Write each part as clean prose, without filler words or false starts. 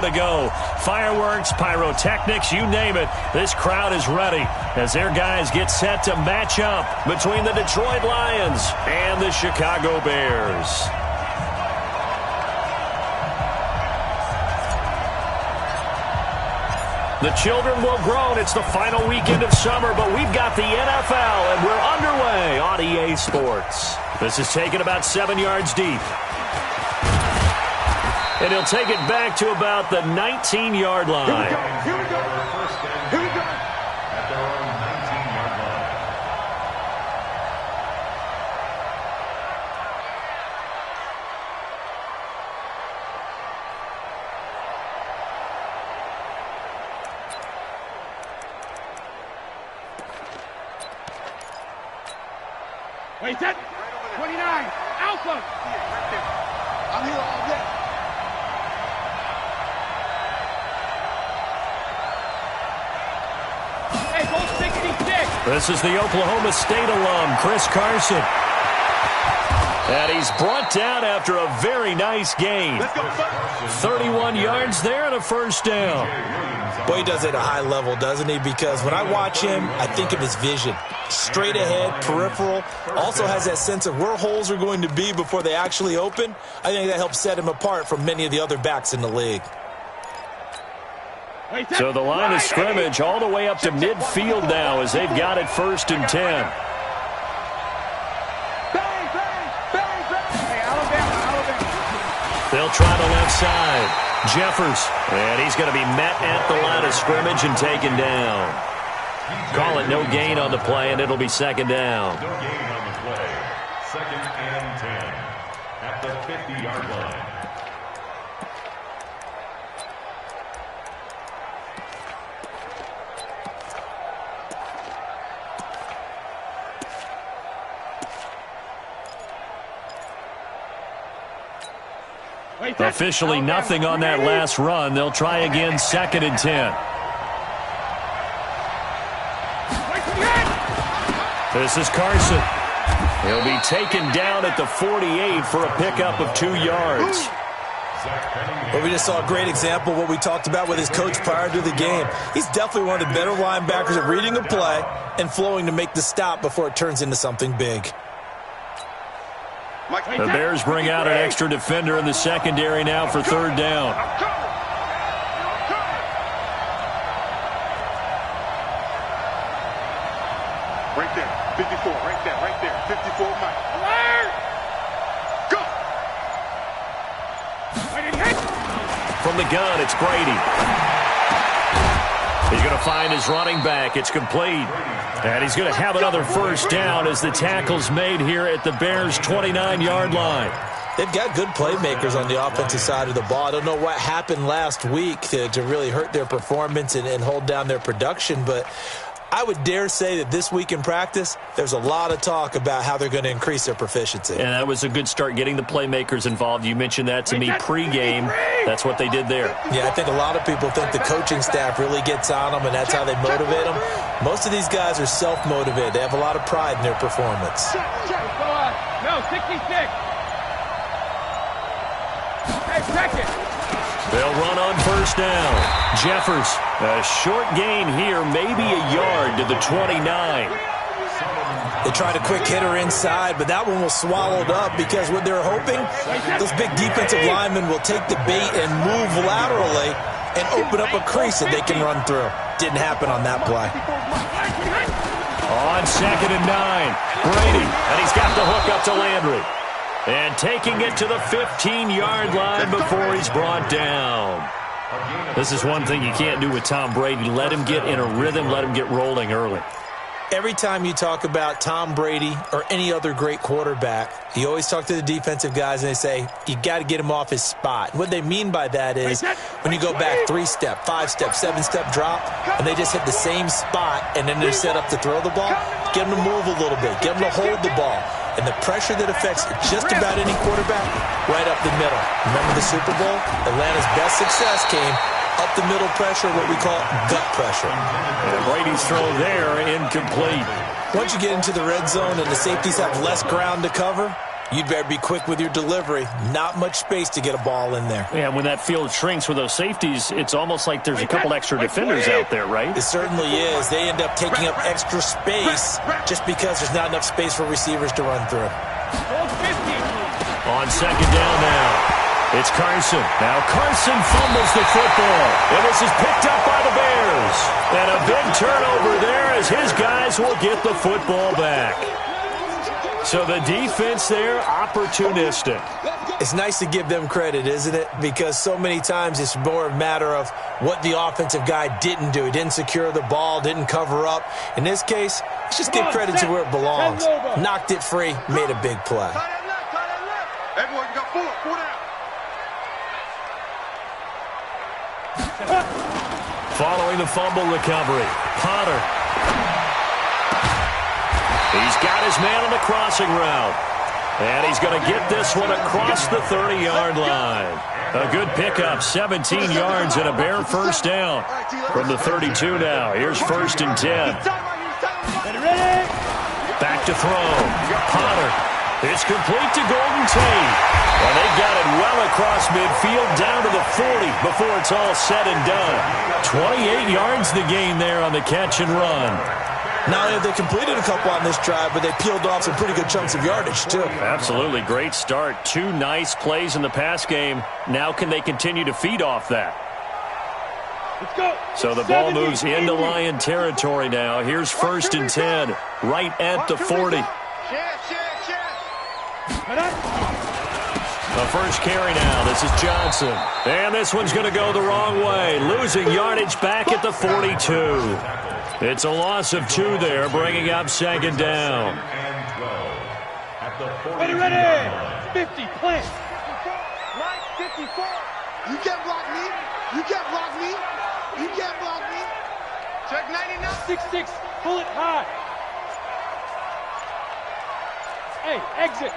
To go. Fireworks, pyrotechnics, you name it. This crowd is ready as their guys get set to match up between the Detroit Lions and the Chicago Bears. The children will groan. It's the final weekend of summer, but we've got the NFL, and we're underway on EA Sports. This is taken about 7 yards deep. And he'll take it back to about the 19-yard line. Here we go. Here we go. At their own 19-yard line. Wait, set. 29. Alpha. I'm here all day. This is the Oklahoma State alum, Chris Carson. And he's brought down after a very nice gain. 31 yards there and a first down. Boy, he does it at a high level, doesn't he? Because when I watch him, I think of his vision. Straight ahead, peripheral. Also has that sense of where holes are going to be before they actually open. I think that helps set him apart from many of the other backs in the league. So the line of scrimmage all the way up to midfield now as they've got it 1st and 10. They'll try the left side. Jeffers. And he's going to be met at the line of scrimmage and taken down. Call it no gain on the play, and it'll be 2nd down. No gain on the play. 2nd and 10 at the 50-yard line. Officially nothing on that last run. They'll try again 2nd and 10. This is Carson. He'll be taken down at the 48 for a pickup of 2 yards. But we just saw a great example of what we talked about with his coach prior to the game. He's definitely one of the better linebackers at reading a play and flowing to make the stop before it turns into something big. The Bears bring out an extra defender in the secondary now for 3rd down. Right there, 54, right there, 54, Mike. Alert! Go! From the gun, it's Brady. He's going to find his running back. It's complete. And he's going to have another 1st down as the tackle's made here at the Bears' 29-yard line. They've got good playmakers on the offensive side of the ball. I don't know what happened last week to really hurt their performance and hold down their production, but I would dare say that this week in practice, there's a lot of talk about how they're going to increase their proficiency. And that was a good start getting the playmakers involved. You mentioned that to me pregame. That's what they did there. Yeah, I think a lot of people think the coaching staff really gets on them, and that's how they motivate them. Most of these guys are self-motivated. They have a lot of pride in their performance. No, 66. Hey, second. They'll run on 1st down. Jeffers, a short gain here, maybe a yard to the 29. They tried a quick hitter inside, but that one was swallowed up because what they're hoping, those big defensive linemen will take the bait and move laterally and open up a crease that they can run through. Didn't happen on that play. On 2nd and 9, Brady, and he's got the hook up to Landry. And taking it to the 15-yard line before he's brought down. This is one thing you can't do with Tom Brady. Let him get in a rhythm, let him get rolling early. Every time you talk about Tom Brady or any other great quarterback, you always talk to the defensive guys and they say, you got to get him off his spot. What they mean by that is when you go back 3-step, 5-step, 7-step drop, and they just hit the same spot and then they're set up to throw the ball, get them to move a little bit, get them to hold the ball. And the pressure that affects just about any quarterback, right up the middle. Remember the Super Bowl? Atlanta's best success came up the middle pressure, what we call gut pressure. And Brady's throw there, incomplete. Once you get into the red zone and the safeties have less ground to cover, you'd better be quick with your delivery. Not much space to get a ball in there. Yeah, when that field shrinks with those safeties, it's almost like there's a couple extra defenders out there, right? It certainly is. They end up taking up extra space just because there's not enough space for receivers to run through. On second down now, it's Carson. Now Carson fumbles the football, and this is picked up by the Bears. And a big turnover there as his guys will get the football back. So the defense there, opportunistic. It's nice to give them credit, isn't it? Because so many times it's more a matter of what the offensive guy didn't do. He didn't secure the ball, didn't cover up. In this case, let's just give credit to where it belongs. Knocked it free, made a big play. Everyone, you got four down. Following the fumble recovery, Potter. He's got his man on the crossing route. And he's going to get this one across the 30-yard line. A good pickup, 17 yards and a Bear first down. From the 32 now, here's 1st and 10. Back to throw. Potter. It's complete to Golden Tate. And they got it well across midfield down to the 40 before it's all said and done. 28 yards the gain there on the catch and run. Not only have they completed a couple on this drive, but they peeled off some pretty good chunks of yardage, too. Absolutely. Great start. 2 nice plays in the pass game. Now can they continue to feed off that? Let's go. So the ball moves into Lion territory now. Here's 1st and 10, right at the 40. The first carry now. This is Johnson. And this one's going to go the wrong way. Losing yardage back at the 42. It's a loss of 2 there, bringing up 2nd down. Ready. 50, plant. Mike, 54. You can't block me. You can't block me. You can't block me. Check 99. 6-6, pull it high. Hey, exit.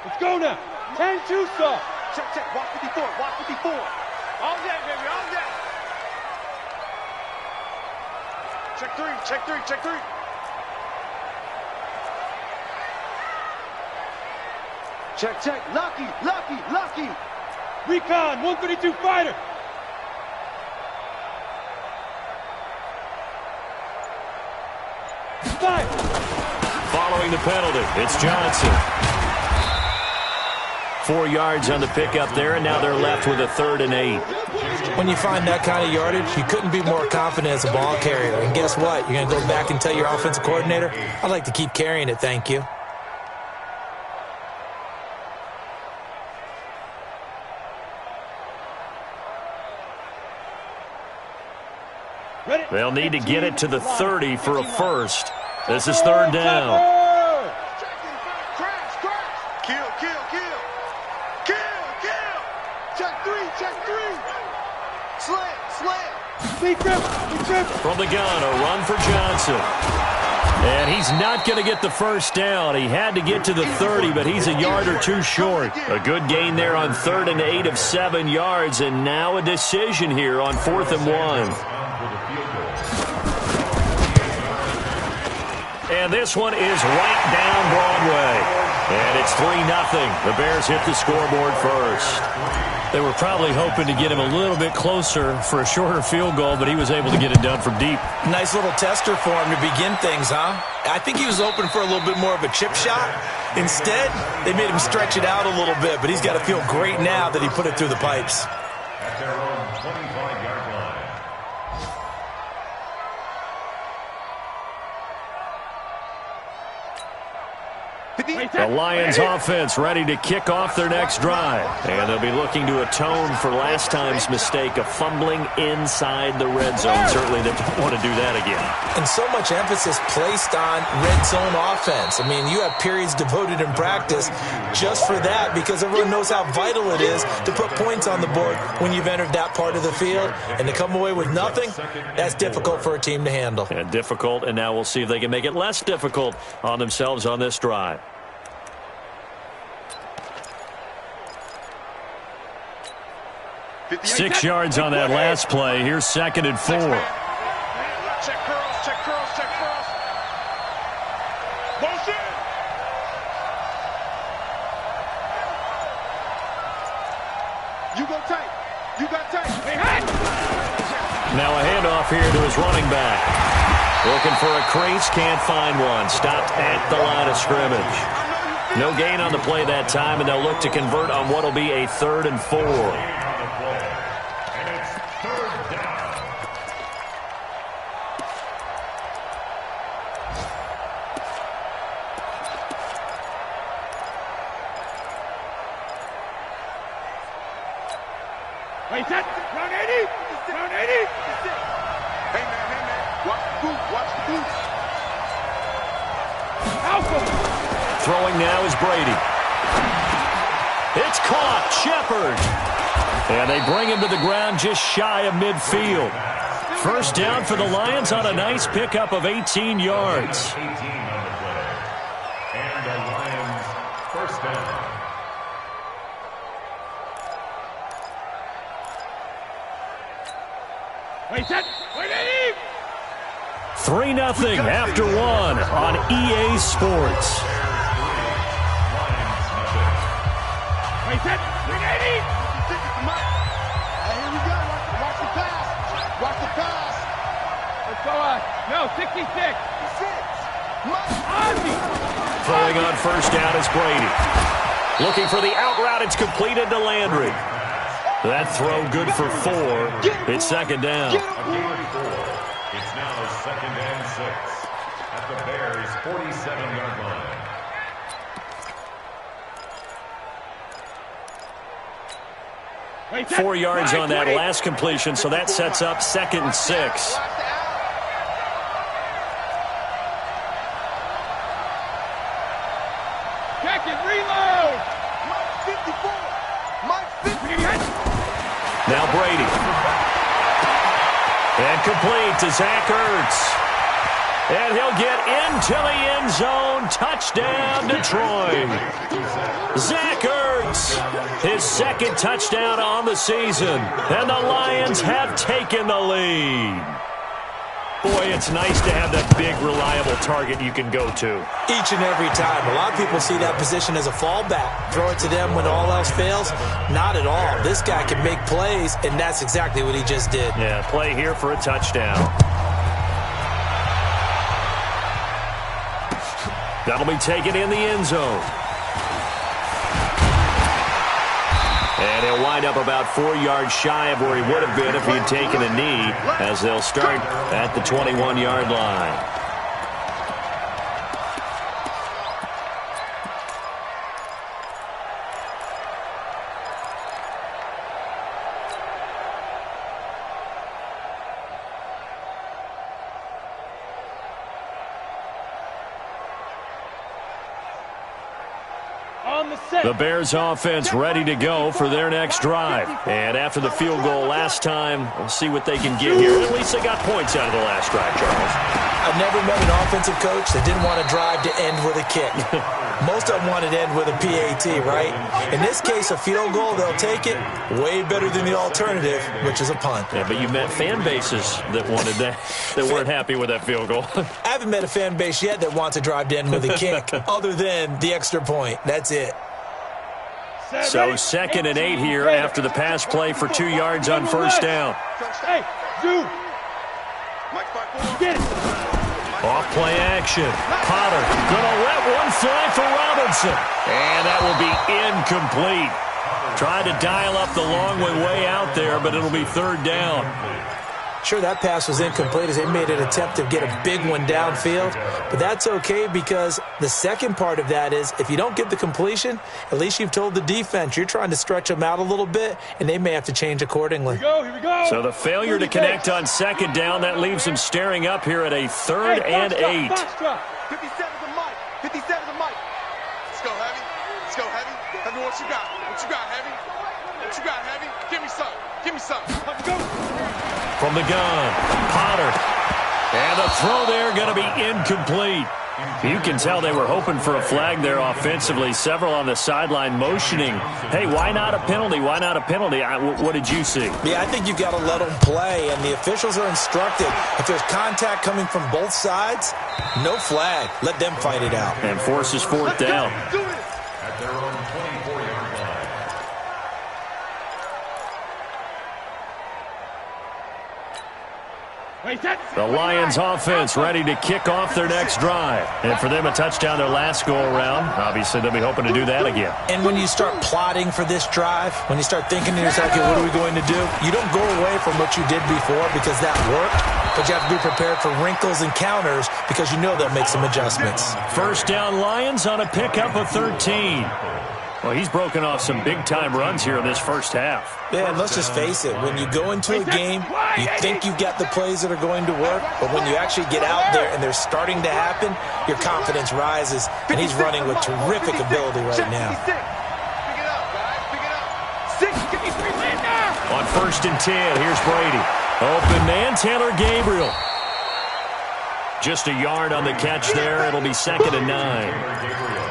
Let's go now. 10-2 soft. Check. Walk 54. Walk 54. All that, baby. All that. Check 3. Check 3. Check 3. Check. Lucky. Recon, 132 fighter. Five. Following the penalty, it's Johnson. 4 yards on the pickup there, and now they're left with a 3rd and 8. When you find that kind of yardage, you couldn't be more confident as a ball carrier. And guess what? You're going to go back and tell your offensive coordinator, I'd like to keep carrying it, thank you. They'll need to get it to the 30 for a first. This is 3rd down. From the gun, a run for Johnson. And he's not going to get the first down. He had to get to the 30, but he's a yard or 2 short. A good gain there on 3rd and 8 of 7 yards, and now a decision here on 4th and 1. And this one is right down Broadway. And it's 3-0. The Bears hit the scoreboard first. They were probably hoping to get him a little bit closer for a shorter field goal, but he was able to get it done from deep. Nice little tester for him to begin things, huh? I think he was open for a little bit more of a chip shot. Instead, they made him stretch it out a little bit, but he's got to feel great now that he put it through the pipes. At their own 25-yard line. The Lions offense ready to kick off their next drive. And they'll be looking to atone for last time's mistake of fumbling inside the red zone. Certainly they don't want to do that again. And so much emphasis placed on red zone offense. I mean, you have periods devoted in practice just for that because everyone knows how vital it is to put points on the board when you've entered that part of the field. And to come away with nothing, that's difficult for a team to handle. Yeah, difficult, and now we'll see if they can make it less difficult on themselves on this drive. Six yards on that last play. Here's 2nd and 4. Check curls, check curls, check curls. Motion. You go tight. You got tight. Hey. Now a handoff here to his running back. Looking for a crease, can't find one. Stopped at the line of scrimmage. No gain on the play that time, and they'll look to convert on what will be a 3rd and 4. Wait, set. Round 80. Round 80. Hey, man. Watch the boot. Watch the boot. Alpha. Throwing now is Brady. It's caught. Shepard. And they bring him to the ground just shy of midfield. First down for the Lions on a nice pickup of 18 yards. 18 on the play. And the Lions first down. Wait, set. Wait, 80. 3-0 after 1 on EA Sports. Wait, set. Wait, 80. Hey, here we go. Watch the pass. Watch the pass. Let's go on. No, 66. Ozzy. Throwing on first down is Brady. Looking for the out route. It's completed to Landry. That throw good for 4. It's 2nd down. It's now 2nd and 6 at the Bears' 47-yard line. Wait, set. 4 yards on that 20. last completion, so that sets up 2nd and 6. Check it. Reload. Mike 54. Mike 50. Now Brady. And complete to Zach Ertz. And he'll get into the end zone. Touchdown, Detroit. Zach Ertz, his 2nd touchdown on the season. And the Lions have taken the lead. Boy, it's nice to have that big, reliable target you can go to. Each and every time. A lot of people see that position as a fallback. Throw it to them when all else fails. Not at all. This guy can make plays, and that's exactly what he just did. Yeah, play here for a touchdown. That'll be taken in the end zone. And he'll wind up about 4 yards shy of where he would have been if he had taken a knee, as they'll start at the 21-yard line. The Bears offense ready to go for their next drive. And after the field goal last time, we'll see what they can get here. At least they got points out of the last drive, Charles. I've never met an offensive coach that didn't want to drive to end with a kick. Most of them wanted to end with a PAT, right? In this case, a field goal, they'll take it. Way better than the alternative, which is a punt. Yeah, but you met fan bases that wanted that, that weren't happy with that field goal. I haven't met a fan base yet that wants to drive to end with a kick, other than the extra point. That's it. So 2nd and 8 here after the pass play for 2 yards on first down. Hey, zoom. Get it. Off play action. Potter gonna let one fly for Robinson. And that will be incomplete. Tried to dial up the long way out there, but it'll be 3rd down. Sure, that pass was incomplete as they made an attempt to get a big one downfield, but that's okay because the second part of that is if you don't get the completion, at least you've told the defense you're trying to stretch them out a little bit, and they may have to change accordingly. Here we go. So the failure to connect on second down, that leaves them staring up here at a 3rd and 8. 57 to Mike. 57 to Mike. Let's go, Heavy. Let's go, Heavy. Heavy, what you got? What you got, Heavy? What you got, Heavy? Give me some. Give me some. Let's go. From the gun, Potter. And the throw there going to be incomplete. You can tell they were hoping for a flag there offensively. Several on the sideline motioning, hey, why not a penalty? Why not a penalty? What did you see? Yeah, I think you've got to let them play, and the officials are instructed. If there's contact coming from both sides, no flag. Let them fight it out. And forces 4th down. Do this. At their own 24-yard line. The Lions offense ready to kick off their next drive. And for them, a touchdown their last go-around. Obviously, they'll be hoping to do that again. And when you start plotting for this drive, when you start thinking to yourself, okay, what are we going to do? You don't go away from what you did before because that worked, but you have to be prepared for wrinkles and counters because you know they'll make some adjustments. 1st down Lions on a pickup of 13. Well, he's broken off some big-time runs here in this first half. Yeah, and let's just face it. When you go into a game, you think you've got the plays that are going to work, but when you actually get out there and they're starting to happen, your confidence rises, and he's running with terrific ability right now. Pick it up, guys. Pick it up. 6. Give me 3 land now. On 1st and 10, here's Brady. Open man, Taylor Gabriel. Just a yard on the catch there. It'll be 2nd and 9.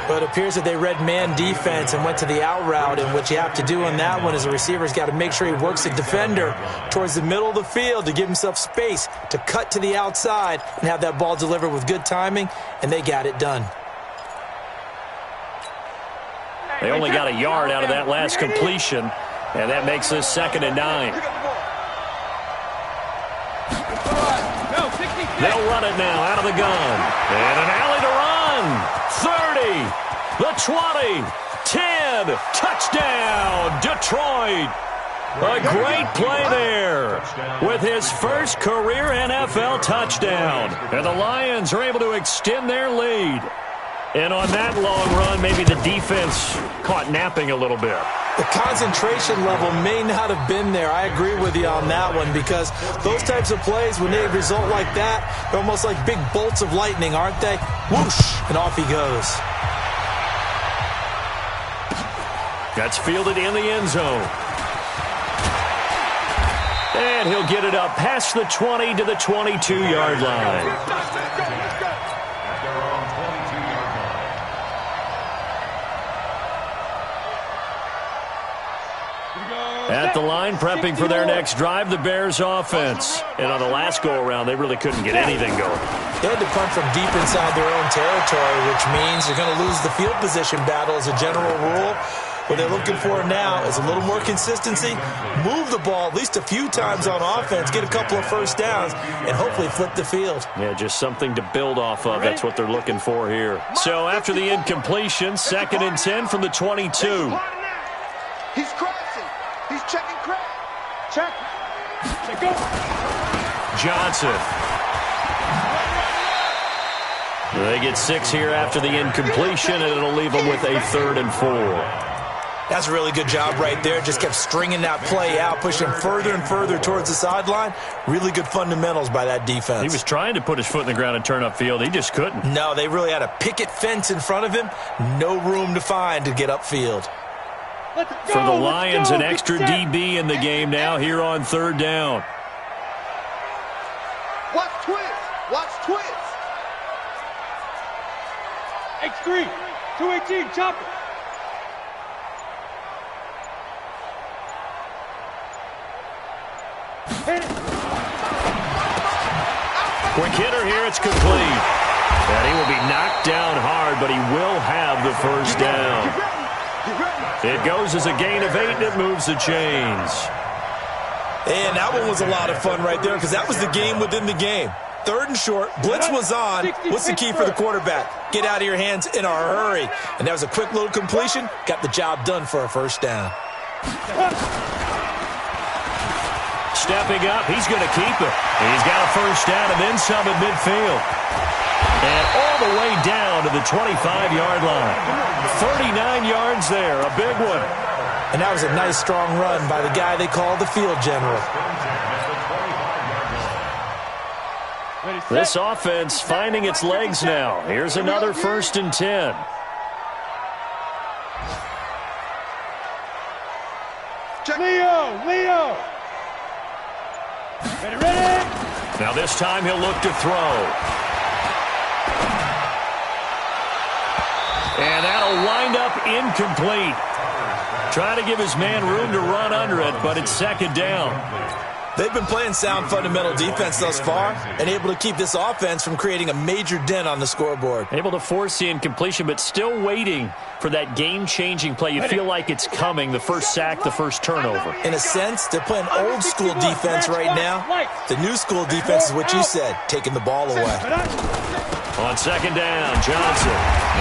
But it appears that they read man defense and went to the out route, and what you have to do on that one is the receiver's got to make sure he works the defender towards the middle of the field to give himself space to cut to the outside and have that ball delivered with good timing, and they got it done. They only got a yard out of that last completion, and that makes this 2nd and 9. They'll run it now out of the gun. And an alley to run. 30, the 20, 10, touchdown, Detroit. A great play there with his first career NFL touchdown. And the Lions are able to extend their lead. And on that long run, maybe the defense caught napping a little bit. The concentration level may not have been there. I agree with you on that one because those types of plays, when they result like that, they're almost like big bolts of lightning, aren't they? Whoosh, and off he goes. That's fielded in the end zone. And he'll get it up past the 20 to the 22-yard line. At the line, prepping for their next drive, the Bears offense. And on the last go-around, they really couldn't get anything going. They had to punt from deep inside their own territory, which means they're going to lose the field position battle as a general rule. What they're looking for now is a little more consistency, move the ball at least a few times on offense, get a couple of first downs, and hopefully flip the field. Yeah, just something to build off of. That's what they're looking for here. So after the incompletion, 2nd and 10 from the 22. He's crossing. He's checking crack. Check. Check go. Johnson. They get 6 here after the incompletion, and it'll leave them with a 3rd and 4. That's a really good job right there. Just kept stringing that play out, pushing him further and further towards the sideline. Really good fundamentals by that defense. He was trying to put his foot in the ground and turn upfield. He just couldn't. No, they really had a picket fence in front of him. No room to find to get upfield. For the Lions, an extra DB in the game now here on 3rd down. Watch twist. Watch twist. X3, 218, chopper. Quick hitter here, it's complete. And he will be knocked down hard, but he will have the first down. It goes as a gain of 8, and it moves the chains. And that one was a lot of fun right there because that was the game within the game. 3rd and short, blitz was on. What's the key for the quarterback? Get out of your hands in a hurry. And that was a quick little completion. Got the job done for a first down. stepping up. He's going to keep it. He's got a first down and then some at midfield. And all the way down to the 25-yard line. 39 yards there, a big one. And that was a nice, strong run by the guy they call the field general. This offense finding its legs now. Here's another 1st and 10. Leo! Ready? Now this time he'll look to throw. And that'll wind up incomplete. Trying to give his man room to run under it, but it's 2nd down. They've been playing sound fundamental defense thus far and able to keep this offense from creating a major dent on the scoreboard. Able to force the incompletion, but still waiting for that game-changing play. You feel like it's coming, the first sack, the first turnover. In a sense, they're playing old-school defense right now. The new-school defense is what you said, taking the ball away. On 2nd down, Johnson.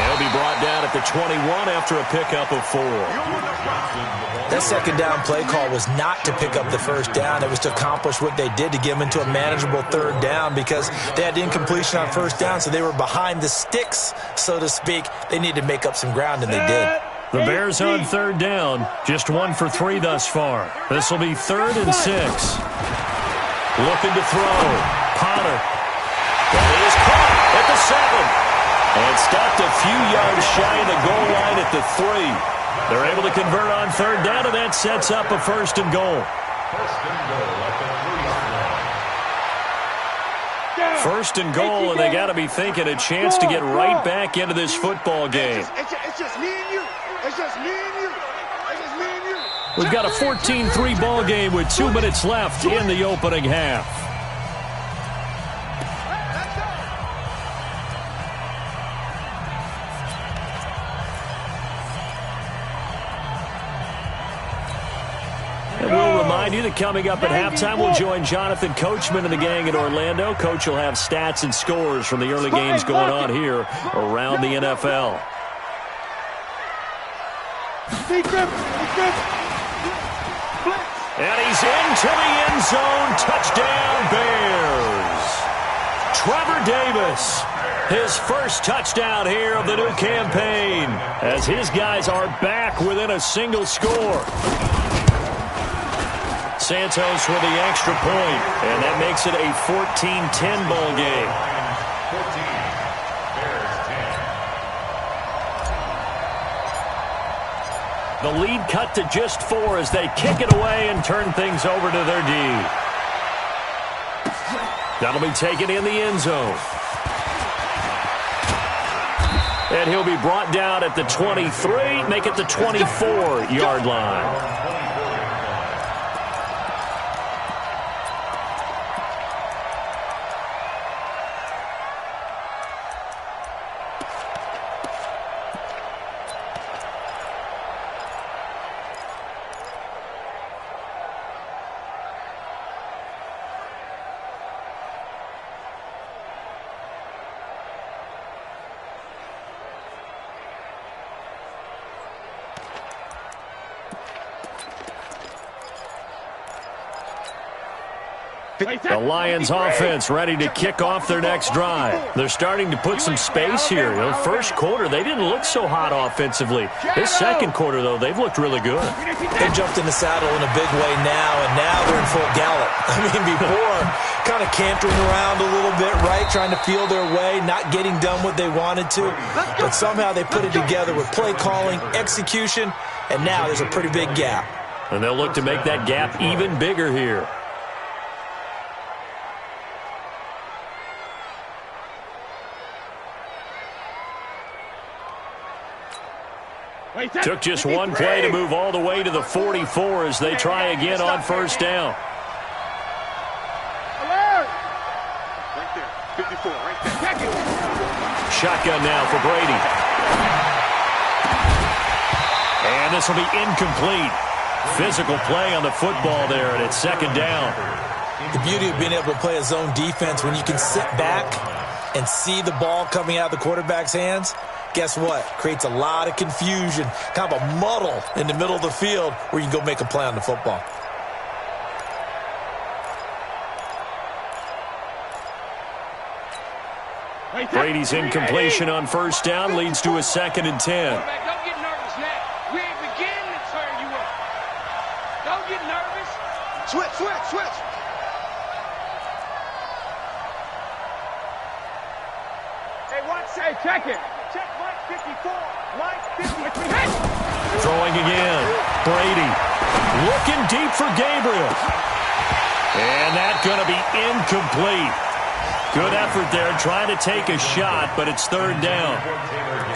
He'll be brought down at the 21 after a pickup of 4. That 2nd down play call was not to pick up the first down. It was to accomplish what they did to get them into a manageable 3rd down because they had incompletion on 1st down, so they were behind the sticks, so to speak. They needed to make up some ground, and they did. The Bears on 3rd down, just 1 for 3 thus far. This will be 3rd and 6. Looking to throw. Potter. That is caught at the 7. And stopped a few yards shy of the goal line at the 3. They're able to convert on 3rd down, and that sets up a 1st and goal. 1st and goal, and they got to be thinking a chance to get right back into this football game. It's just me and you. It's just me and you. It's just me and you. We've got a 14-3 ball game with 2 minutes left in the opening half. And we'll remind you that coming up at halftime, we'll join Jonathan Coachman and the gang in Orlando. Coach will have stats and scores from the early games going on here around the NFL. And he's into the end zone. Touchdown, Bears. Trevor Davis, his first touchdown here of the new campaign, as his guys are back within a single score. Santos with the extra point, and that makes it a 14-10 ball game. 14, Bears 10. The lead cut to just 4 as they kick it away and turn things over to their D. That'll be taken in the end zone. And he'll be brought down at the 23, make it the 24-yard line. The Lions offense ready to kick off their next drive. They're starting to put some space here. The first quarter, they didn't look so hot offensively. This second quarter, though, they've looked really good. They jumped in the saddle in a big way now, and now they're in full gallop. I mean, before, kind of cantering around a little bit, right, trying to feel their way, not getting done what they wanted to. But somehow they put it together with play calling, execution, and now there's a pretty big gap. And they'll look to make that gap even bigger here. Took just one play to move all the way to the 44 as they try again on first down. Right there, 54, right there. Shotgun now for Brady. And this will be incomplete. Physical play on the football there, and it's second down. The beauty of being able to play a zone defense when you can sit back and see the ball coming out of the quarterback's hands, guess what? Creates a lot of confusion, kind of a muddle in the middle of the field where you can go make a play on the football. Brady's incompletion on first down leads to a 2nd and 10. Don't get nervous now. We ain't beginning to turn you up. Don't get nervous. Switch. Hey, watch. Hey, check it. Check Mike 54. Mike 53. Hey! Throwing again. Brady looking deep for Gabriel. And that's going to be incomplete. Good effort there trying to take a shot, but it's 3rd down.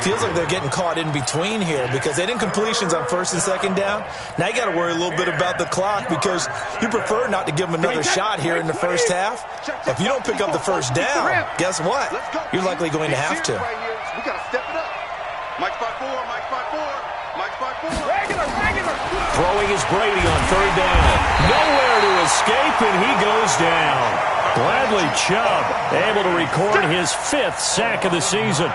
Feels like they're getting caught in between here because they didn't completions on 1st and 2nd down. Now you got to worry a little bit about the clock because you prefer not to give them another shot here in the first half. If you don't pick up the first down, guess what? You're likely going to have to. We got to step it up. Mike's 5-4. Regular. Throwing is Brady on 3rd down. Nowhere to escape, and he goes down. Bradley Chubb able to record his 5th sack of the season.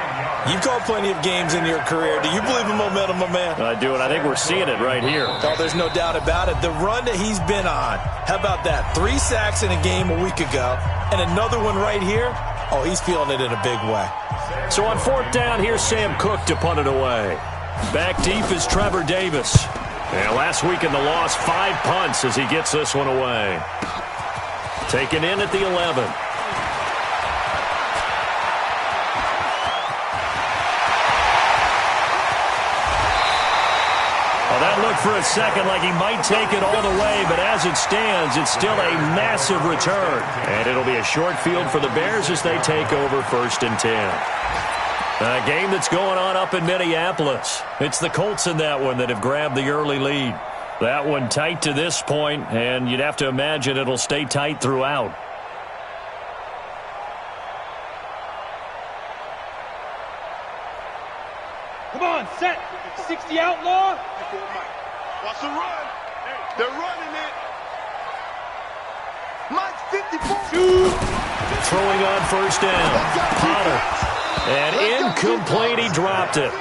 You've called plenty of games in your career. Do you believe in momentum, my man? I do, and I think we're seeing it right here. Oh, there's no doubt about it. The run that he's been on. How about that? 3 sacks in a game a week ago, and another one right here. Oh, he's feeling it in a big way. So on 4th down, here's Sam Cook to punt it away. Back deep is Trevor Davis. And last week in the loss, 5 punts as he gets this one away. Taken in at the 11. Well, that looked for a second like he might take it all the way, but as it stands, it's still a massive return. And it'll be a short field for the Bears as they take over 1st and 10. A game that's going on up in Minneapolis. It's the Colts in that one that have grabbed the early lead. That one tight to this point, and you'd have to imagine it'll stay tight throughout. Come on, set. 60 outlaw. Watch the run. They're running it. Mike's 54. Throwing on 1st down. Potter. And incomplete, he dropped it.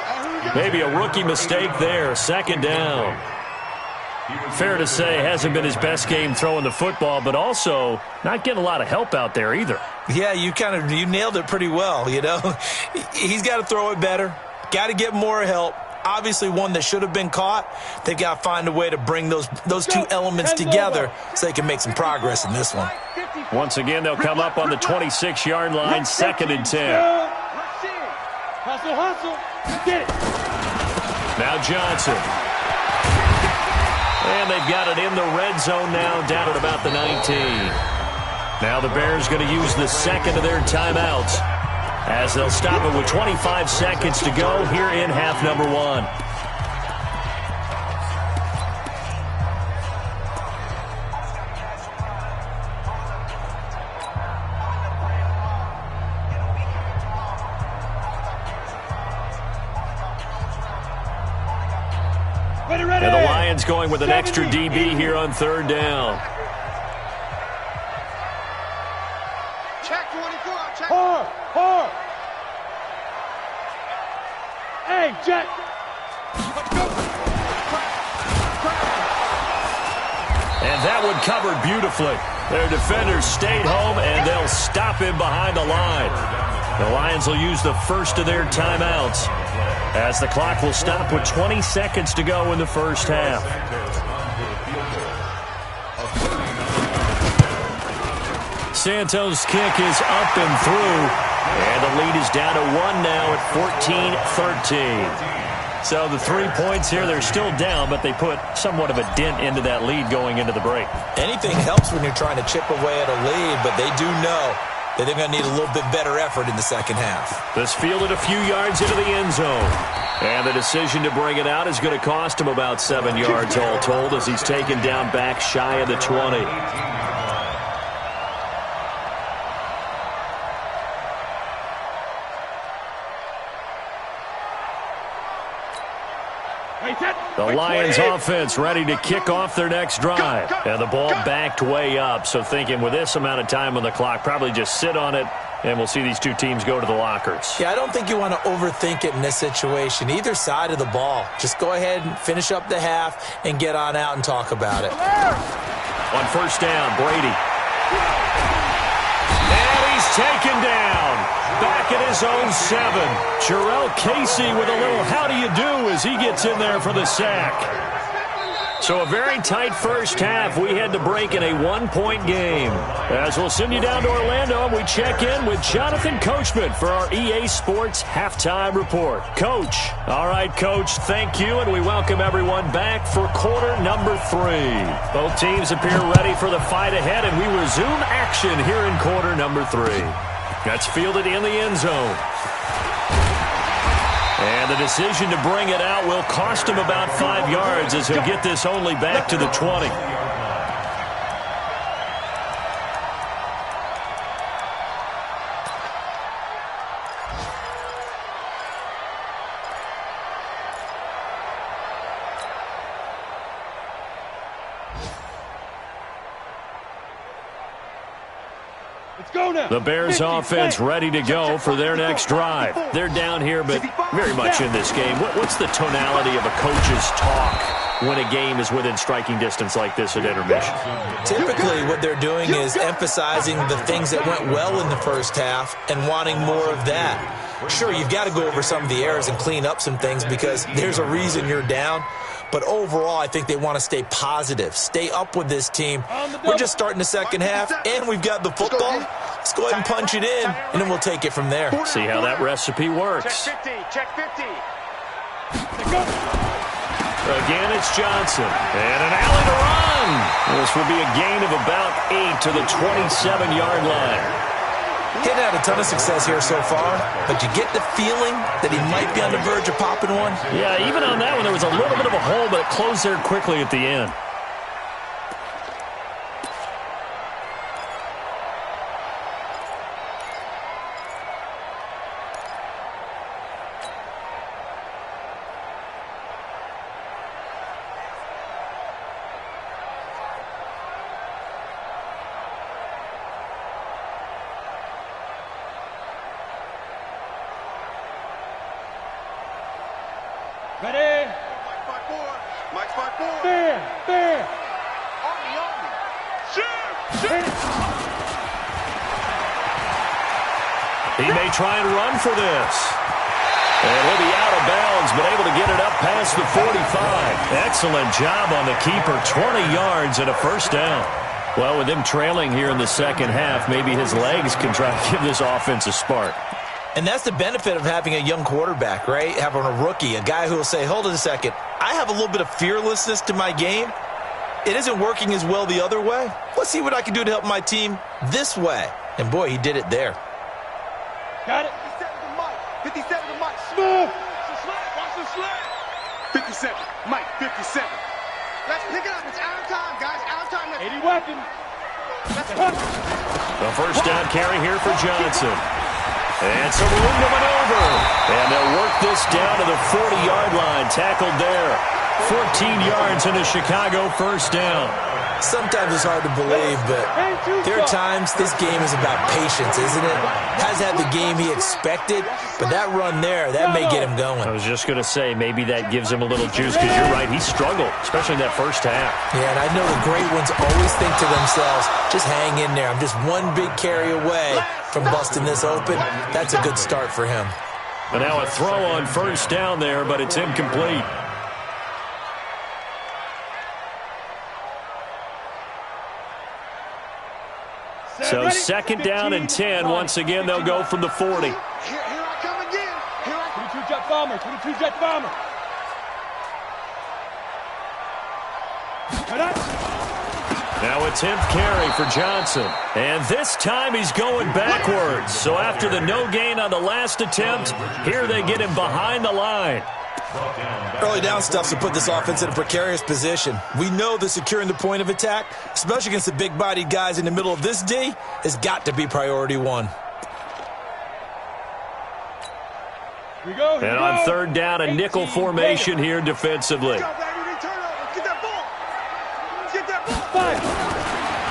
Maybe a rookie mistake there. 2nd down. Fair to say, hasn't been his best game throwing the football, but also not getting a lot of help out there either. Yeah, you nailed it pretty well, you know. He's got to throw it better. Got to get more help. Obviously one that should have been caught. They've got to find a way to bring those 2 elements together so they can make some progress in this one. Once again, they'll come up on the 26-yard line, 2nd and 10. Hustle. Get it. Now Johnson. And they've got it in the red zone now, down at about the 19. Now the Bears going to use the 2nd of their timeouts as they'll stop it with 25 seconds to go here in half number 1. And the Lions going with an extra DB here on 3rd down. Check 24. Check. Hard. Hey, Jack. And that one covered beautifully. Their defenders stayed home, and they'll stop him behind the line. The Lions will use the 1st of their timeouts as the clock will stop with 20 seconds to go in the first half. Santos' kick is up and through, and the lead is down to 1 now at 14-13. So the 3 points here, they're still down, but they put somewhat of a dent into that lead going into the break. Anything helps when you're trying to chip away at a lead, but they do know that they're going to need a little bit better effort in the second half. This fielded a few yards into the end zone. And the decision to bring it out is going to cost him about 7 yards all told as he's taken down back shy of the 20. The Lions offense ready to kick off their next drive. And the ball backed way up, so thinking with this amount of time on the clock, probably just sit on it, and we'll see these 2 teams go to the lockers. Yeah, I don't think you want to overthink it in this situation. Either side of the ball. Just go ahead and finish up the half and get on out and talk about it. On 1st down, Brady. And he's taken down. back at his own 7. Jarrell Casey with a little how do you do as he gets in there for the sack. So a very tight first half. We had to break in a 1-point game. As we'll send you down to Orlando, and we check in with Jonathan Coachman for our EA Sports Halftime Report. Coach. All right, Coach, thank you, and we welcome everyone back for quarter number 3. Both teams appear ready for the fight ahead, and we resume action here in quarter number 3. That's fielded in the end zone. And the decision to bring it out will cost him about 5 yards as he'll get this only back to the 20. The Bears offense ready to go for their next drive. They're down here, but very much in this game. What's the tonality of a coach's talk when a game is within striking distance like this at intermission? Typically, what they're doing is emphasizing the things that went well in the first half and wanting more of that. Sure, you've got to go over some of the errors and clean up some things because there's a reason you're down. But overall, I think they want to stay positive, stay up with this team. We're just starting the second half, and we've got the football. Let's go ahead and punch it in, and then we'll take it from there. See how that recipe works. Check 50, check 50. Again, it's Johnson. And an alley to run. This will be a gain of about 8 to the 27-yard line. He's had a ton of success here so far, but you get the feeling that he might be on the verge of popping one. Yeah, even on that one, there was a little bit of a hole, but it closed there quickly at the end. Ready? Mike's by 4. Fair. On me. Shoot! He may try and run for this. And he'll be out of bounds, but able to get it up past the 45. Excellent job on the keeper. 20 yards and a first down. Well, with him trailing here in the second half, maybe his legs can try to give this offense a spark. And that's the benefit of having a young quarterback, right? Having a rookie, a guy who will say, hold on a second, I have a little bit of fearlessness to my game. It isn't working as well the other way. Let's see what I can do to help my team this way. And, boy, he did it there. Got it. 57 to Mike. Smooth. Watch the slide. 57. Mike, 57. Let's pick it up. It's out of time, guys. Out of time. 80 weapon. The first down carry here for Johnson. And some room to maneuver. And they'll work this down to the 40-yard line. Tackled there. 14 yards in a Chicago first down. Sometimes it's hard to believe, but there are times this game is about patience, isn't it? Has had the game he expected, but that run there, that may get him going. I was just going to say, maybe that gives him a little juice, because you're right, he struggled, especially in that first half. Yeah, and I know the great ones always think to themselves, just hang in there. I'm just one big carry away from busting this open. That's a good start for him. But now a throw on first down there, but it's incomplete. So second down and 10. Once again, they'll go from the 40. Here I come again. 22 jet bomber. 22 jet bomber. Now a 10th carry for Johnson. And this time he's going backwards. So after the no gain on the last attempt, here they get him behind the line. Early down stuff to put this offense in a precarious position. We know that securing the point of attack, especially against the big-bodied guys in the middle of this D, has got to be priority one. And on third down, a nickel formation here defensively.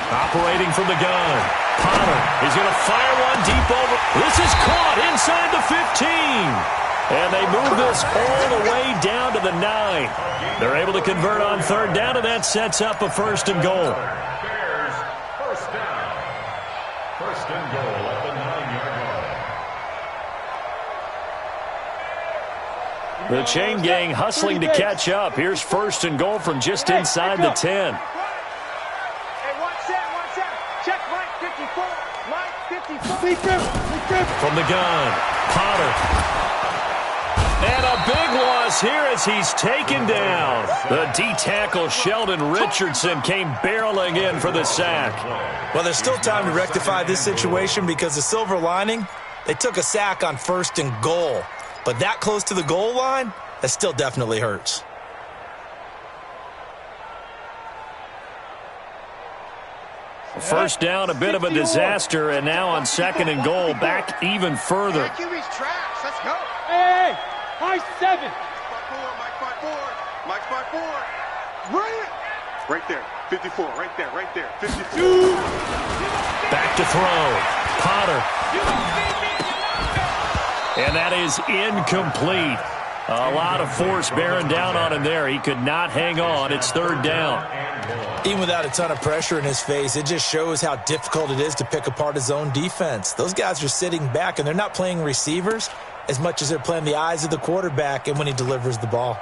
Operating from the gun. Potter, he's going to fire one deep over. This is caught inside the 15. And they move this all the way down to the 9. They're able to convert on third down, and that sets up a first and goal. Bears, first down. First and goal at the 9-yard line. The chain gang hustling to catch up. Here's 1st and goal from just inside the 10. Hey, watch that. Check Mike 54. Mike 54. From the gun, Potter. And a big loss here as he's taken down. The D-tackle Sheldon Richardson came barreling in for the sack. Well, there's still time to rectify this situation because the silver lining, they took a sack on 1st and goal. But that close to the goal line, that still definitely hurts. First down, a bit of a disaster, and now on 2nd and goal, back even further. QB's trash. Let's go. Hey, high 7. Mike 5-4. Right there. 54. Right there. 52. Back to throw. Potter. And that is incomplete. A lot of force bearing down on him there. He could not hang on. It's 3rd down. Even without a ton of pressure in his face, it just shows how difficult it is to pick apart his own defense. Those guys are sitting back, and they're not playing receivers as much as they're playing the eyes of the quarterback and when he delivers the ball.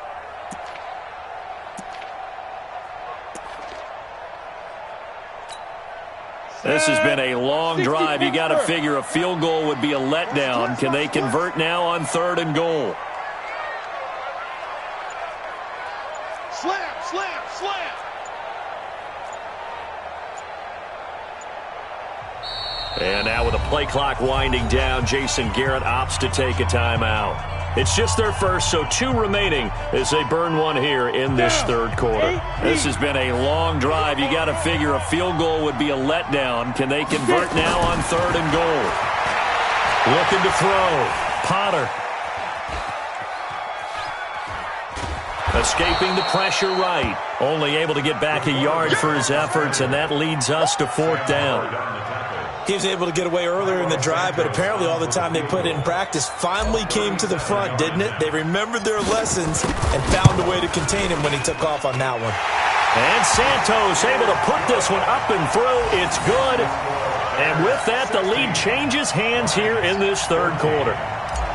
This has been a long drive. You got to figure a field goal would be a letdown. Can they convert now on 3rd and goal? Slam. And now with a play clock winding down, Jason Garrett opts to take a timeout. It's just their first, so 2 remaining as they burn one here in this 3rd quarter. This has been a long drive. You got to figure a field goal would be a letdown. Can they convert now on 3rd and goal? Looking to throw. Potter. Escaping the pressure right. Only able to get back a yard for his efforts, and that leads us to 4th down. He was able to get away earlier in the drive, but apparently all the time they put in practice finally came to the front, didn't it? They remembered their lessons and found a way to contain him when he took off on that one. And Santos able to put this one up and through. It's good. And with that, the lead changes hands here in this 3rd quarter.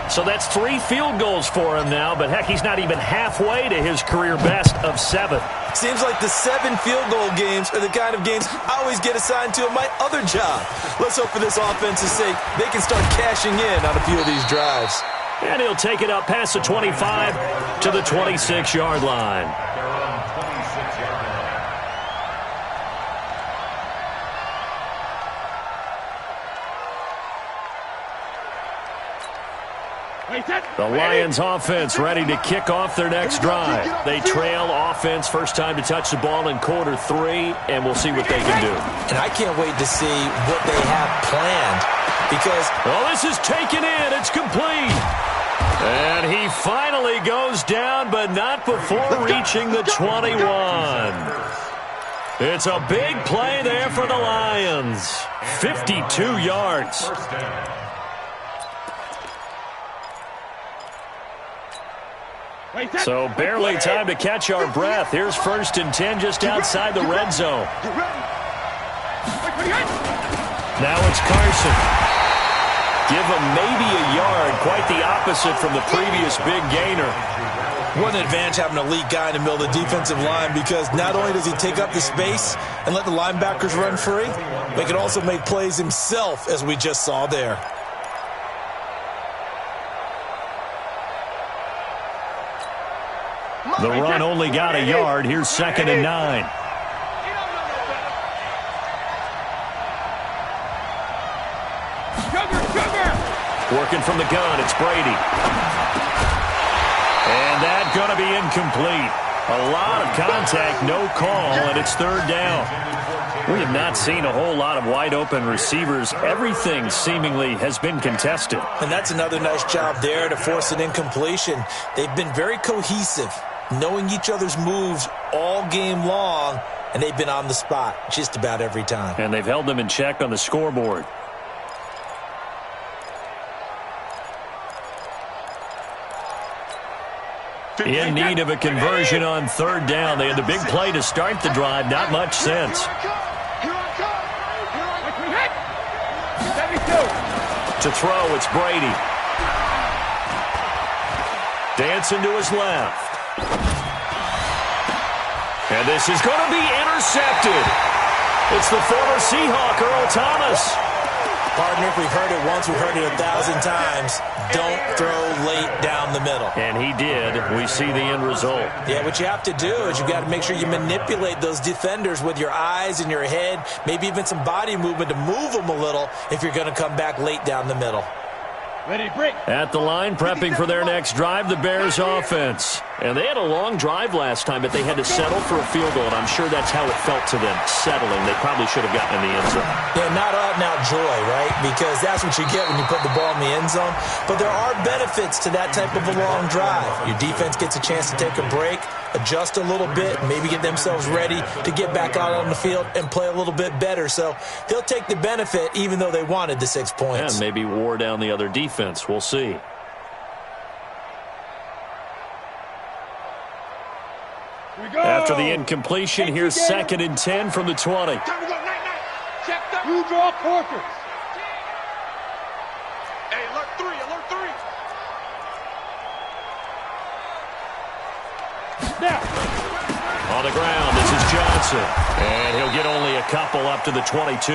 So that's 3 field goals for him now, but heck, he's not even halfway to his career best of 7. Seems like the 7 field goal games are the kind of games I always get assigned to in my other job. Let's hope for this offense's sake they can start cashing in on a few of these drives. And he'll take it up past the 25 to the 26-yard line. The Lions offense ready to kick off their next drive. They trail offense first time to touch the ball in quarter 3, and we'll see what they can do. And I can't wait to see what they have planned because... Well, this is taken in. It's complete. And he finally goes down, but not before reaching the 21. It's a big play there for the Lions. 52 yards. So barely time to catch our breath. Here's 1st and 10 just outside the red zone. Now it's Carson. Give him maybe a yard. Quite the opposite from the previous big gainer. What an advantage having an elite guy in the middle of the defensive line because not only does he take up the space and let the linebackers run free, but he can also make plays himself, as we just saw there. The run only got a yard. Here's 2nd and 9. Working from the gun, it's Brady. And that's going to be incomplete. A lot of contact, no call, and it's 3rd down. We have not seen a whole lot of wide-open receivers. Everything seemingly has been contested. And that's another nice job there to force an incompletion. They've been very cohesive, knowing each other's moves all game long, and they've been on the spot just about every time. And they've held them in check on the scoreboard. In need of a conversion on 3rd down. They had the big play to start the drive. Not much sense. To throw, it's Brady. Dancing to his left. And this is going to be intercepted. It's the former Seahawk, Earl Thomas. Partner, if we've heard it once, we've heard it 1,000 times. Don't throw late down the middle. And he did. We see the end result. Yeah, what you have to do is you got to make sure you manipulate those defenders with your eyes and your head, maybe even some body movement to move them a little if you're going to come back late down the middle. Ready, break. At the line, prepping for their next drive, the Bears offense. And they had a long drive last time, but they had to settle for a field goal, and I'm sure that's how it felt to them, settling. They probably should have gotten in the end zone. Yeah, not out-and-out joy, right? Because that's what you get when you put the ball in the end zone. But there are benefits to that type of a long drive. Your defense gets a chance to take a break, adjust a little bit, maybe get themselves ready to get back out on the field and play a little bit better. So they'll take the benefit even though they wanted the 6 points. And maybe wore down the other defense. We'll see. After the incompletion, here's 2nd and 10 from the 20. Time to go, night. Check up. You draw quarters. Hey, alert 3, alert 3. Now. On the ground, this is Johnson. And he'll get only a couple up to the 22.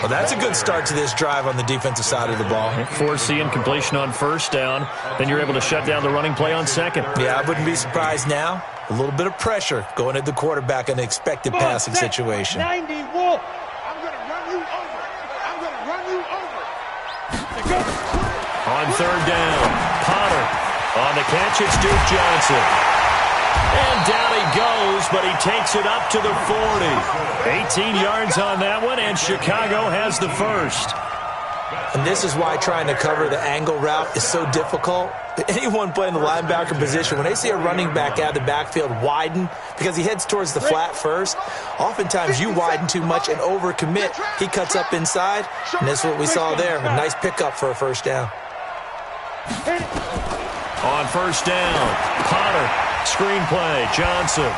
Well, that's a good start to this drive on the defensive side of the ball. Force the incompletion on 1st down. Then you're able to shut down the running play on 2nd. Yeah, I wouldn't be surprised now. A little bit of pressure going at the quarterback in an expected passing situation. 90 Wolf. I'm going to run you over. I'm going to run you over. On 3rd down, Potter. On the catch, it's Duke Johnson. And down he goes, but he takes it up to the 40. 18 yards on that one, and Chicago has the first. And this is why trying to cover the angle route is so difficult. Anyone playing the linebacker position, when they see a running back out of the backfield widen because he heads towards the flat first, oftentimes you widen too much and overcommit. He cuts up inside, and that's what we saw there. A nice pickup for a 1st down. On 1st down, Potter. Screen play, Johnson.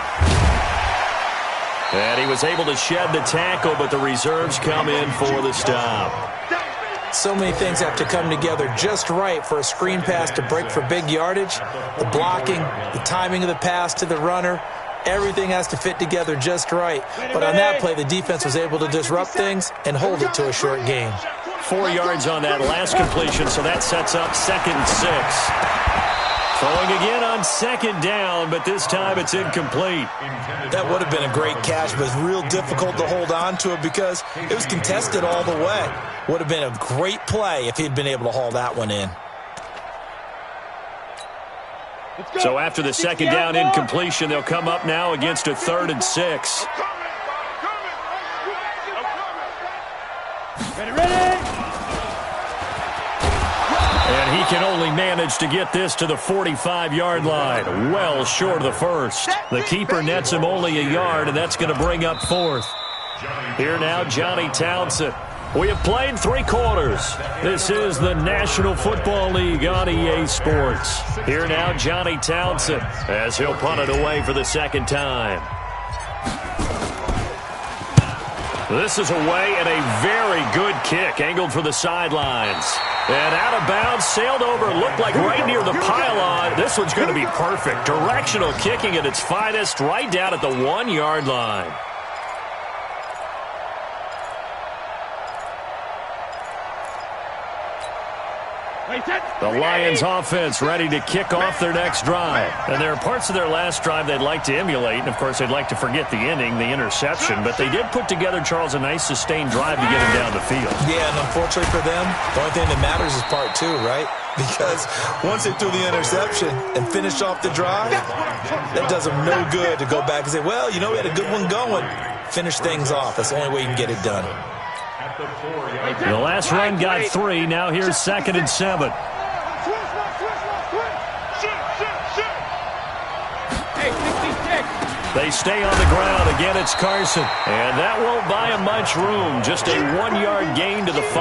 And he was able to shed the tackle, but the reserves come in for the stop. So many things have to come together just right for a screen pass to break for big yardage. The blocking, the timing of the pass to the runner, everything has to fit together just right. But on that play, the defense was able to disrupt things and hold it to a short gain. 4 yards on that last completion, so that sets up 2nd and 6. Throwing again on 2nd down, but this time it's incomplete. That would have been a great catch, but it's real difficult to hold on to it because it was contested all the way. Would have been a great play if he'd been able to haul that one in. So after the 2nd down incompletion, they'll come up now against a 3rd and 6. Ready. And he can only manage to get this to the 45-yard line, well short of the first. The keeper nets him only a yard, and that's going to bring up 4th. Here now, Johnny Townsend. We have played 3 quarters. This is the National Football League on EA Sports. Here now, Johnny Townsend, as he'll punt it away for the 2nd time. This is away, and a very good kick, angled for the sidelines. And out of bounds, sailed over, looked like right near the pylon. This one's going to be perfect. Directional kicking at its finest, right down at the 1-yard line. The Lions offense ready to kick off their next drive. And there are parts of their last drive they'd like to emulate. And, of course, they'd like to forget the inning, the interception. But they did put together, Charles, a nice sustained drive to get him down the field. Yeah, and unfortunately for them, the only thing that matters is part 2, right? Because once they threw the interception and finished off the drive, that does them no good to go back and say, well, you know, we had a good one going. Finish things off. That's the only way you can get it done. The last run got 3. Now here's 2nd and 7. They stay on the ground. Again, it's Carson. And that won't buy him much room. Just a 1-yard gain to the 5.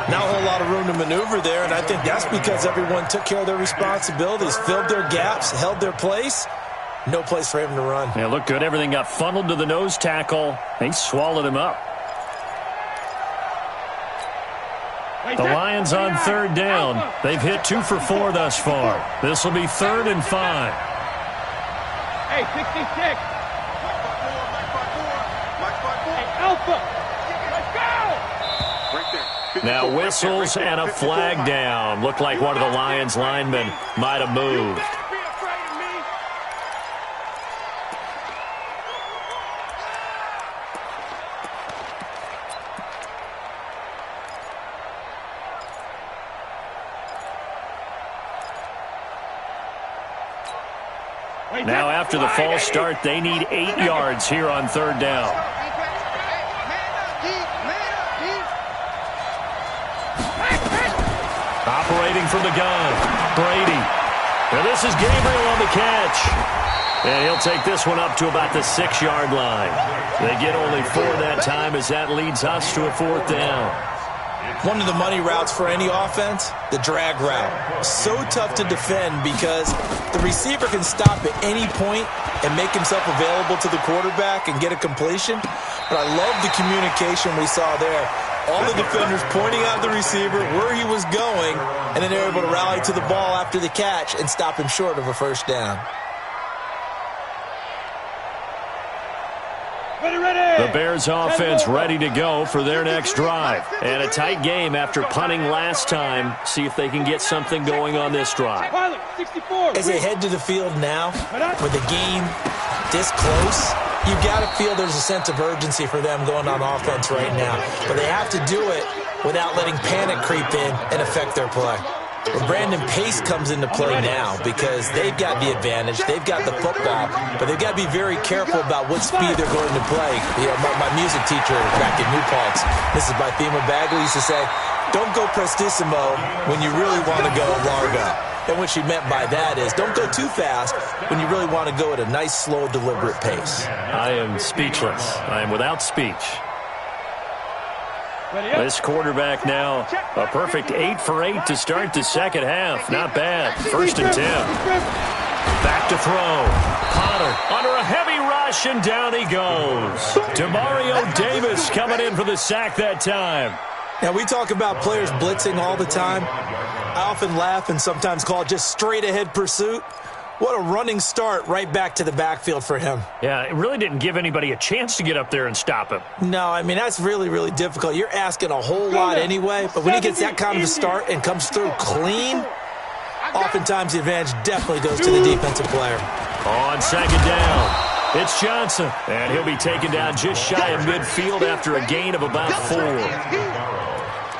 Not a whole lot of room to maneuver there, and I think that's because everyone took care of their responsibilities, filled their gaps, held their place. No place for him to run. Yeah, looked good. Everything got funneled to the nose tackle. They swallowed him up. The Lions on 3rd down. They've hit 2 for 4 thus far. This will be 3rd and 5. Hey, 66. Hey, Alpha. Let's go. Now whistles and a flag down. Looked like one of the Lions linemen might have moved. Now after the false start, they need 8 yards here on 3rd down. Operating from the gun, Brady. Now this is Gabriel on the catch. And he'll take this one up to about the 6-yard line. They get only 4 that time as that leads us to a 4th down. One of the money routes for any offense, the drag route. So tough to defend because the receiver can stop at any point and make himself available to the quarterback and get a completion. But I love the communication we saw there. All the defenders pointing out the receiver, where he was going, and then they're able to rally to the ball after the catch and stop him short of a 1st down. The Bears offense ready to go for their next drive. And a tight game after punting last time. See if they can get something going on this drive. As they head to the field now, with the game this close, you've got to feel there's a sense of urgency for them going on offense right now. But they have to do it without letting panic creep in and affect their play. Well, Brandon Pace comes into play now because they've got the advantage. They've got the football, but they've got to be very careful about what speed they're going to play. You know, my music teacher back in New Paltz, Mrs. Bythema Bagley, used to say, don't go prestissimo when you really want to go largo. And what she meant by that is don't go too fast when you really want to go at a nice, slow, deliberate pace. I am speechless. I am without speech. This quarterback now, a perfect 8 for 8 to start the second half. Not bad. 1st and 10. Back to throw. Potter under a heavy rush, and down he goes. Demario Davis coming in for the sack that time. Now, we talk about players blitzing all the time. I often laugh and sometimes call it just straight-ahead pursuit. What a running start right back to the backfield for him. Yeah, it really didn't give anybody a chance to get up there and stop him. No, I mean, that's really, really difficult. You're asking a whole lot anyway, but when he gets that kind of a start and comes through clean, oftentimes the advantage definitely goes to the defensive player. On 2nd down, it's Johnson, and he'll be taken down just shy of midfield after a gain of about 4.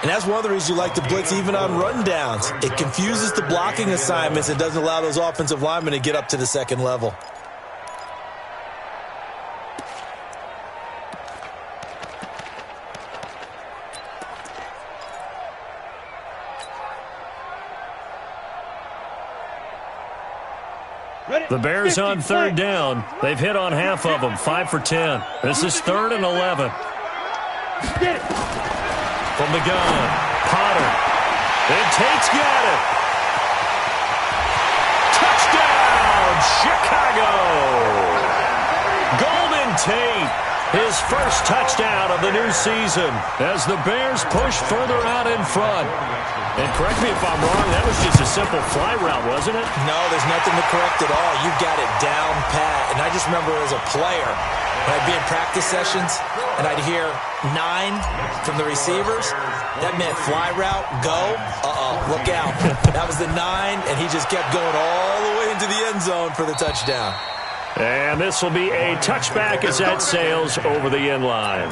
And that's one of the reasons you like to blitz even on rundowns. It confuses the blocking assignments and doesn't allow those offensive linemen to get up to the 2nd level. The Bears on 3rd down. They've hit on half of them, 5 for 10. This is 3rd and 11. From the gun, Potter. And Tate's got it. Touchdown, Chicago! Golden Tate, his first touchdown of the new season as the Bears push further out in front. And correct me if I'm wrong, that was just a simple fly route, wasn't it? No, there's nothing to correct at all. You got it down pat. And I just remember as a player, when I'd be in practice sessions and I'd hear 9 from the receivers, that meant fly route, go, look out. That was the 9, and he just kept going all the way into the end zone for the touchdown. And this will be a touchback as that sails over the end line.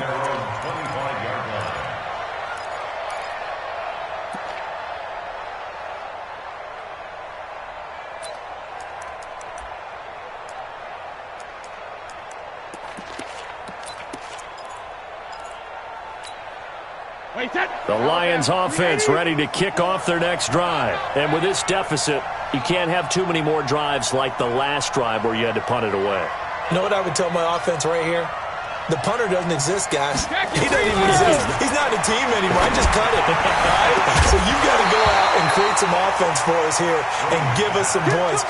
The Lions offense ready to kick off their next drive. And with this deficit, you can't have too many more drives like the last drive where you had to punt it away. You know what I would tell my offense right here? The punter doesn't exist, guys. He doesn't even exist. He's not a team anymore. I just cut it. Right? So you've got to go out and create some offense for us here and give us some points.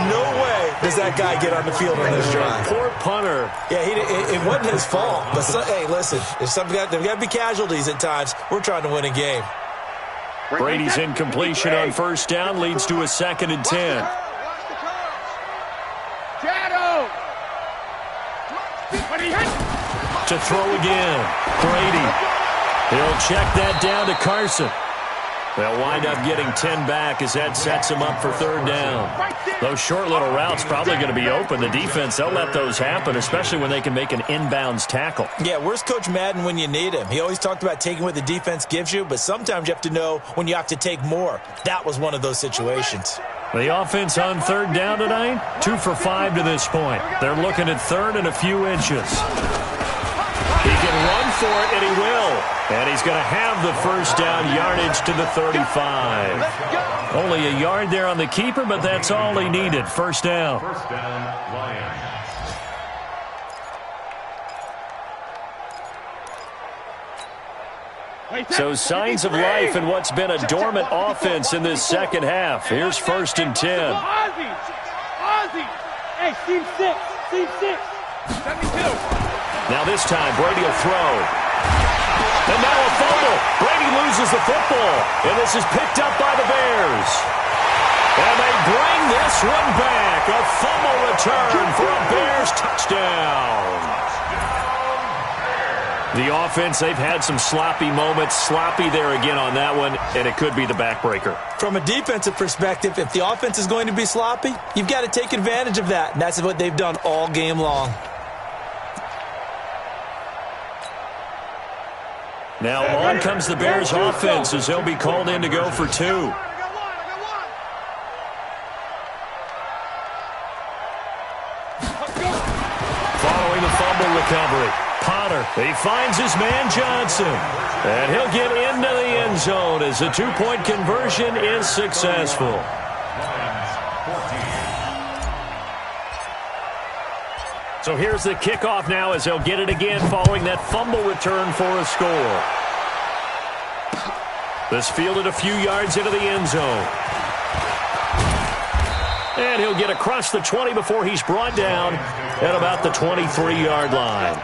No way does that guy get on the field on this drive. Poor punter. Yeah, it wasn't his fault. But, hey, listen, there's got to be casualties at times. We're trying to win a game. Brady's incompletion on first down leads to a 2nd and 10. To throw again. Brady. He'll check that down to Carson. They'll wind up getting 10 back as that sets him up for 3rd down. Those short little routes probably going to be open. The defense, they'll let those happen, especially when they can make an inbounds tackle. Yeah, where's Coach Madden when you need him? He always talked about taking what the defense gives you, but sometimes you have to know when you have to take more. That was one of those situations. The offense on 3rd down tonight, 2 for 5 to this point. They're looking at 3rd and a few inches. He can run for it, and he will. And he's going to have the first down yardage to the 35. Only a yard there on the keeper, but that's all he needed. First down. First down, Lions. So signs of life in what's been a dormant offense in this second half. Here's 1st and 10. Ozzy! Hey, Steve 6. 72. Now this time, Brady will throw. And now a fumble. Brady loses the football. And this is picked up by the Bears. And they bring this one back. A fumble return for a Bears touchdown. The offense, they've had some sloppy moments. Sloppy there again on that one. And it could be the backbreaker. From a defensive perspective, if the offense is going to be sloppy, you've got to take advantage of that. And that's what they've done all game long. Now on comes the Bears offense as they'll be called in to go for 2. Following the fumble recovery, Potter, he finds his man Johnson. And he'll get into the end zone as the 2-point conversion is successful. So here's the kickoff now as they'll get it again following that fumble return for a score. This fielded a few yards into the end zone. And he'll get across the 20 before he's brought down at about the 23-yard line.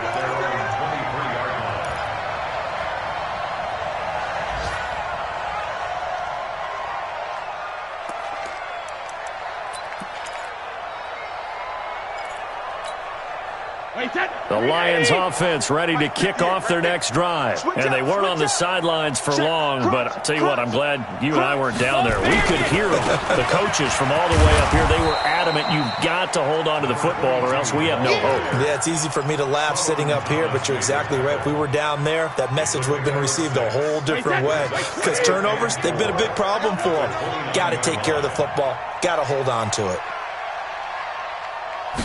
The Lions offense ready to kick off their next drive. And they weren't on the sidelines for long, but I'll tell you what, I'm glad you and I weren't down there. We could hear them. The coaches from all the way up here, they were adamant, you've got to hold on to the football or else we have no hope. Yeah, it's easy for me to laugh sitting up here, but you're exactly right. If we were down there, that message would have been received a whole different way. Because turnovers, they've been a big problem for them. Got to take care of the football. Got to hold on to it.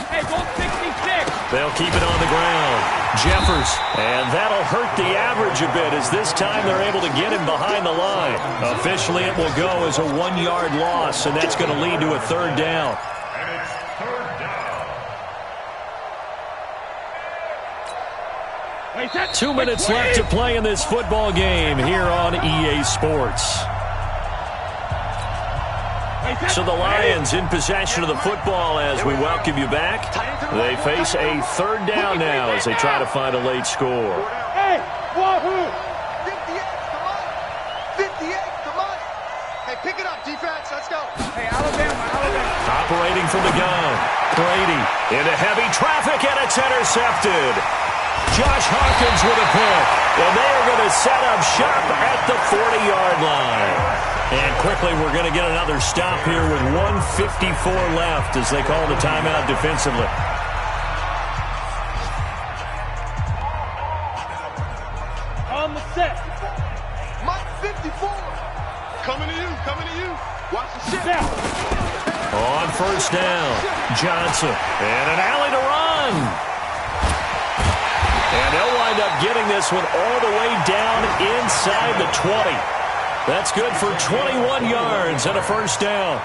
Hey, goal 66. They'll keep it on the ground. Jeffers, and that'll hurt the average a bit as this time they're able to get him behind the line. Officially, it will go as a 1-yard loss, and that's going to lead to a 3rd down. And it's 3rd down. 2 minutes left to play in this football game here on EA Sports. So the Lions in possession of the football as we welcome you back. They face a 3rd down now as they try to find a late score. Hey, wahoo! 58, come on. Hey, pick it up, defense. Let's go. Hey, Alabama. Operating from the gun. Brady into heavy traffic, and it's intercepted. Josh Hawkins with a pick. And they are going to set up shop at the 40-yard line. And quickly, we're going to get another stop here with 1:54 left as they call the timeout defensively. On the set. Mike 54. Coming to you. Watch the shit. On first down, Johnson. And an alley to run. And they'll wind up getting this one all the way down inside the 20. That's good for 21 yards and a first down.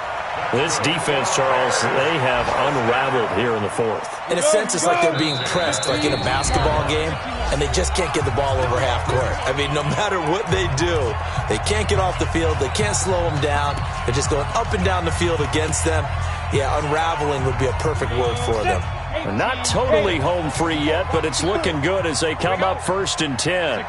This defense, Charles, they have unraveled here in the 4th. In a sense, it's like they're being pressed like in a basketball game, and they just can't get the ball over half court. I mean, no matter what they do, they can't get off the field. They can't slow them down. They're just going up and down the field against them. Yeah, unraveling would be a perfect word for them. Not totally home free yet, but it's looking good as they come up 1st and 10.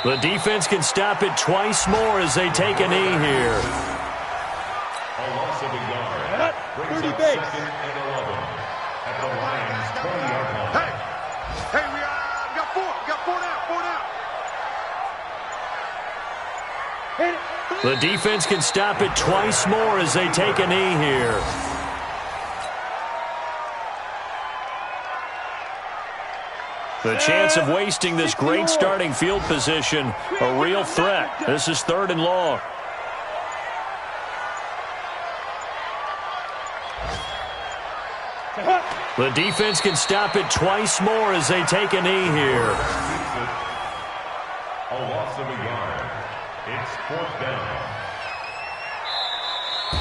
The defense can stop it twice more as they take a knee here. A loss of a yard. Brings up 2nd and 11 at the Lions' 20-yard line. Hey, we got 4. We got 4 now. 4 now. The defense can stop it twice more as they take a knee here. The chance of wasting this great starting field position, a real threat. This is 3rd and long. The defense can stop it twice more as they take a knee here. A loss of a yard. It's 4th down.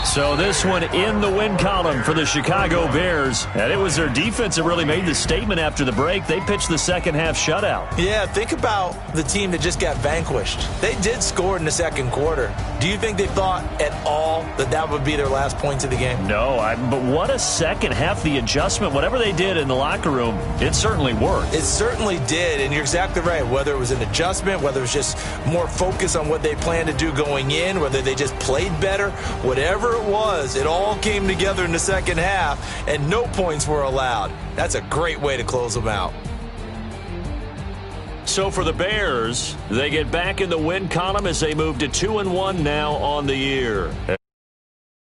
So this one in the win column for the Chicago Bears. And it was their defense that really made the statement after the break. They pitched the second half shutout. Yeah, think about the team that just got vanquished. They did score in the second quarter. Do you think they thought at all that that would be their last points of the game? No, but what a second half. The adjustment, whatever they did in the locker room, it certainly worked. It certainly did, and you're exactly right. Whether it was an adjustment, whether it was just more focus on what they planned to do going in, whether they just played better, whatever it was, it all came together in the second half, and no points were allowed. That's a great way to close them out. So for the Bears, they get back in the win column as they move to 2-1 now on the year.